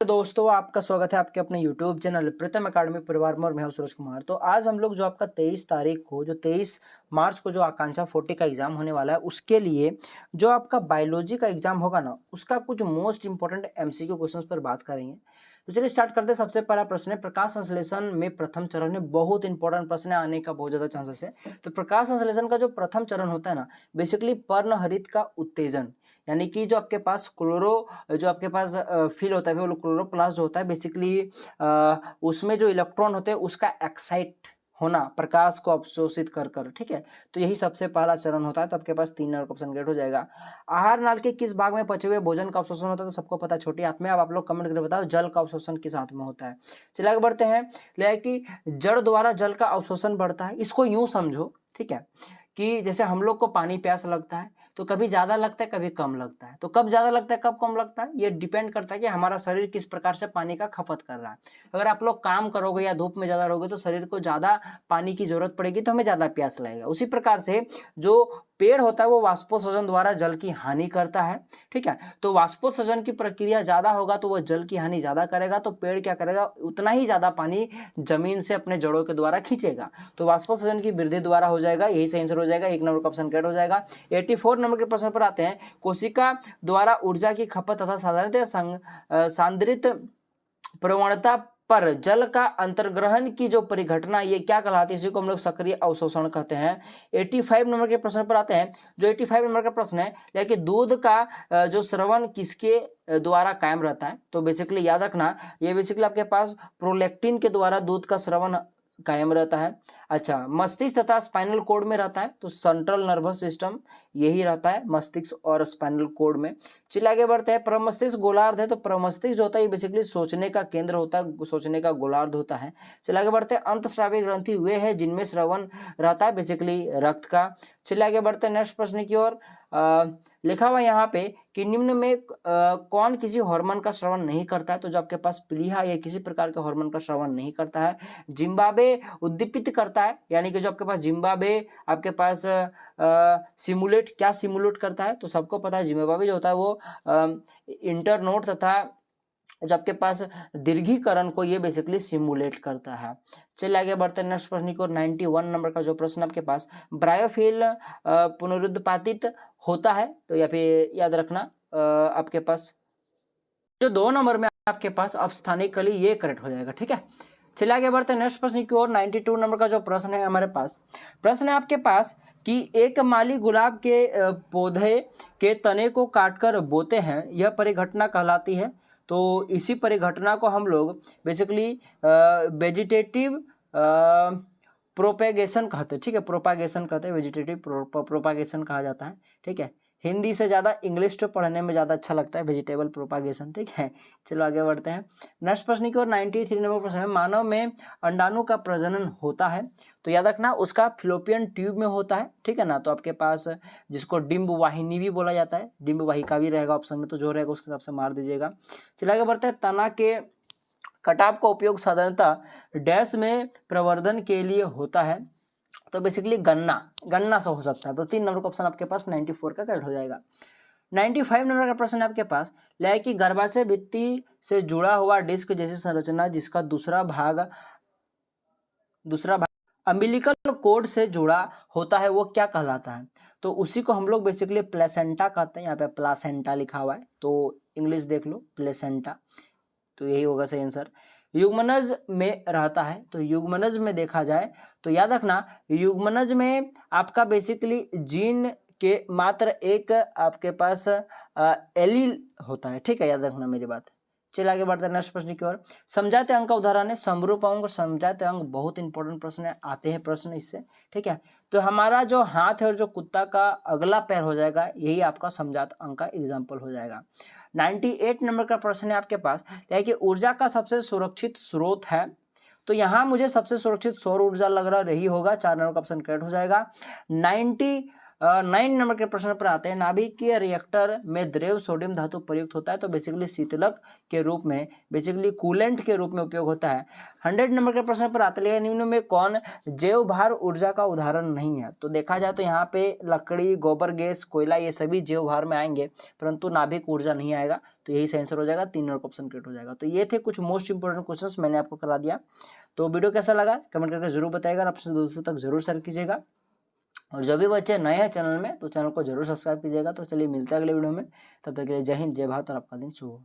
दोस्तों, आपका स्वागत है आपके अपने YouTube चैनल प्रीतम अकेडमी परिवार में और मैं हूं सूरज कुमार। तो आज हम लोग जो आपका 23 तारीख को जो 23 मार्च को जो आकांक्षा 40 का एग्जाम होने वाला है, उसके लिए जो आपका बायोलॉजी का एग्जाम होगा ना, उसका कुछ मोस्ट इंपॉर्टेंट MCQ क्वेश्चंस पर बात करेंगे। तो चलिए स्टार्ट करते हैं। सबसे पहला प्रश्न है, प्रकाश संश्लेषण में प्रथम चरण में बहुत इंपॉर्टेंट प्रश्न आने का बहुत ज्यादा चांसेस है। तो प्रकाश संश्लेषण का जो प्रथम चरण होता है ना, बेसिकली पर्णहरित का उत्तेजन, यानी कि जो आपके पास जो आपके पास फील होता है, वो क्लोरोप्लास्ट जो होता है बेसिकली उसमें जो इलेक्ट्रॉन होते हैं उसका एक्साइट होना, प्रकाश को अवशोषित कर कर, ठीक है। तो यही सबसे पहला चरण होता है। तो आपके पास 3 नंबर का ऑप्शन गेट हो जाएगा। आहार नाल के किस भाग में पचे हुए भोजन का अवशोषण होता है? तो सबको पता है, छोटी आंत में। अब आप लोग कमेंट करके बताओ जल का अवशोषण किस आंत में होता है। चलिए आगे बढ़ते हैं। ले कि जड़ द्वारा जल का अवशोषण बढ़ता है। इसको यूं समझो, ठीक है, कि जैसे हम लोग को पानी प्यास लगता है तो कभी ज्यादा लगता है कभी कम लगता है। तो कब ज्यादा लगता है कब कम लगता है, ये डिपेंड करता है कि हमारा शरीर किस प्रकार से पानी का खपत कर रहा है। अगर आप लोग काम करोगे या धूप में ज्यादा रहोगे तो शरीर को ज्यादा पानी की जरूरत पड़ेगी, तो हमें ज्यादा प्यास लगेगा। उसी प्रकार से जो पेड़ होता है वो वाष्पोत्सर्जन द्वारा जल की हानि करता है, ठीक है। तो वाष्पोत्सर्जन की प्रक्रिया ज्यादा होगा तो वह जल की हानि ज्यादा करेगा, तो पेड़ क्या करेगा, उतना ही ज्यादा पानी जमीन से अपने जड़ों के द्वारा खींचेगा। तो वाष्पोत्सर्जन की वृद्धि द्वारा हो जाएगा, यही सही आंसर हो जाएगा। 1 नंबर का ऑप्शन करेक्ट हो जाएगा। 84 नंबर के प्रश्न पर आते हैं। कोशिका द्वारा ऊर्जा की खपत तथा साधारणतः सांद्रित प्रवणता पर जल का अंतर्ग्रहण की जो परिघटना, ये क्या कहलाती है? इसी को हम लोग सक्रिय अवशोषण कहते हैं। 85 नंबर के प्रश्न पर आते हैं। जो 85 नंबर का प्रश्न है, लेकिन दूध का जो श्रवण किसके द्वारा कायम रहता है? तो बेसिकली याद रखना, ये बेसिकली आपके पास प्रोलैक्टिन के द्वारा दूध का श्रवण कायम रहता है। अच्छा, मस्तिष्क तथा स्पाइनल कोड में रहता है, तो सेंट्रल नर्वस सिस्टम यही रहता है मस्तिष्क और स्पाइनल कोड में। चलिए आगे बढ़ते हैं। प्रमस्तिष्क गोलार्ध है, तो प्रमस्तिष्क जो होता है ये बेसिकली सोचने का केंद्र होता है, सोचने का गोलार्ध होता है। चलिए आगे बढ़ते हैं। अंतःस्रावी ग्रंथि वे है जिनमें श्रवण रहता है, बेसिकली रक्त का। चलिए आगे बढ़ते हैं नेक्स्ट प्रश्न की ओर। लिखा हुआ यहाँ पे कि निम्न में कौन किसी हार्मोन का श्रवण नहीं करता है? तो जो आपके पास प्लीहा, ये किसी प्रकार के हार्मोन का श्रवण नहीं करता है। जिम्बाब्वे उद्दीपित करता है, यानी कि जो आपके पास जिम्बाब्वे आपके पास सिमुलेट, क्या सिमुलेट करता है? तो सबको पता है जिम्बाब्वे जो होता है वो इंटरनोड तथा जो आपके पास दीर्घीकरण को ये बेसिकली सिमुलेट करता है। चलिए आगे बढ़ते हैं नेक्स्ट प्रश्न को। 91 नंबर का जो प्रश्न आपके पास, ब्रायोफिल पुनरुत्पादित होता है? तो या फिर याद रखना आपके पास जो 2 नंबर में आपके पास अपस्थानिकली, ये करेक्ट हो जाएगा, ठीक है। चलिए आगे बढ़ते हैं नेक्स्ट प्रश्न की ओर। 92 नंबर का जो प्रश्न है हमारे पास, प्रश्न है आपके पास कि एक माली गुलाब के पौधे के तने को काटकर बोते हैं, यह परिघटना कहलाती है। तो इसी परिघटना को हम लोग बेसिकली वेजिटेटिव प्रोपेगेशन कहते हैं, ठीक है, प्रोपागेशन कहते हैं, वेजिटेटिव प्रोपागेशन कहा जाता है, ठीक है। हिंदी से ज़्यादा इंग्लिश तो पढ़ने में ज़्यादा अच्छा लगता है, वेजिटेबल प्रोपागेशन, ठीक है। चलो आगे बढ़ते हैं नेक्स्ट प्रश्न की ओर। 93 नंबर प्रश्न है, मानव में अंडाणु का प्रजनन होता है? तो याद रखना उसका फिलोपियन ट्यूब में होता है, ठीक है ना। तो आपके पास जिसको डिम्ब वाहिनी भी बोला जाता है, डिम्ब वाहिका भी रहेगा ऑप्शन में, तो जो रहेगा उसके हिसाब से मार दीजिएगा। चलिए आगे बढ़ते हैं। तना के कटाव का उपयोग साधारणतः डैश में प्रवर्धन के लिए होता है? तो बेसिकली गन्ना से हो सकता है। तो 3 नंबर का ऑप्शन आपके पास 94 का करेक्ट हो जाएगा। 95 नंबर का प्रश्न है आपके पास, लय की गर्भाशय भित्ति से जुड़ा हुआ डिस्क जैसी संरचना जिसका दूसरा भाग अम्बिलिकल कोड से जुड़ा होता है, वो क्या कहलाता है? तो उसी को हम लोग बेसिकली प्लेसेंटा कहते हैं। यहाँ पे प्लासेंटा लिखा हुआ है, तो इंग्लिश देख लो, प्लेसेंटा, तो यही होगा सही आंसर। युग्मनज में रहता है, तो युग्मनज में देखा जाए तो याद रखना युग्मनज में आपका बेसिकली जीन के मात्र एक आपके पास एलील होता है, ठीक है, याद रखना मेरी बात। चलिए आगे बढ़ते हैं नेक्स्ट प्रश्न की ओर। समझाते अंक का उदाहरण है समरूप अंक और समझाते अंक, बहुत इंपॉर्टेंट प्रश्न है, आते हैं प्रश्न इससे, ठीक है। तो हमारा जो हाथ है और जो कुत्ता का अगला पैर हो जाएगा, यही आपका समझात अंक का एग्जाम्पल हो जाएगा। 98 नंबर का प्रश्न है आपके पास, कि ऊर्जा का सबसे सुरक्षित स्रोत है? तो यहाँ मुझे सबसे सुरक्षित सौर ऊर्जा लग रहा रही होगा। 4 नंबर का ऑप्शन करेक्ट हो जाएगा। 9 नंबर के प्रश्न पर आते हैं। नाभिकीय रिएक्टर में द्रव सोडियम धातु प्रयुक्त होता है, तो बेसिकली शीतलक के रूप में, बेसिकली कूलेंट के रूप में उपयोग होता है। 100 नंबर के प्रश्न पर आते हैं, निम्न में कौन जैव भार ऊर्जा का उदाहरण नहीं है? तो देखा जाए तो यहाँ पे लकड़ी, गोबर गैस, कोयला ये सभी जैव भार में आएंगे, परंतु नाभिक ऊर्जा नहीं आएगा। तो यही सही आंसर हो जाएगा, 3 नंबर का ऑप्शन करेक्ट हो जाएगा। तो ये थे कुछ मोस्ट इंपोर्टेंट क्वेश्चंस, मैंने आपको करा दिया। तो वीडियो कैसा लगा कमेंट करके जरूर बताइएगा, अपने दोस्तों तक जरूर शेयर कीजिएगा। और जो भी बच्चे नए हैं चैनल में, तो चैनल को जरूर सब्सक्राइब कीजिएगा। तो चलिए मिलते हैं अगले वीडियो में, तब तक के लिए जय हिंद, जय भारत और आपका दिन शुभ हो।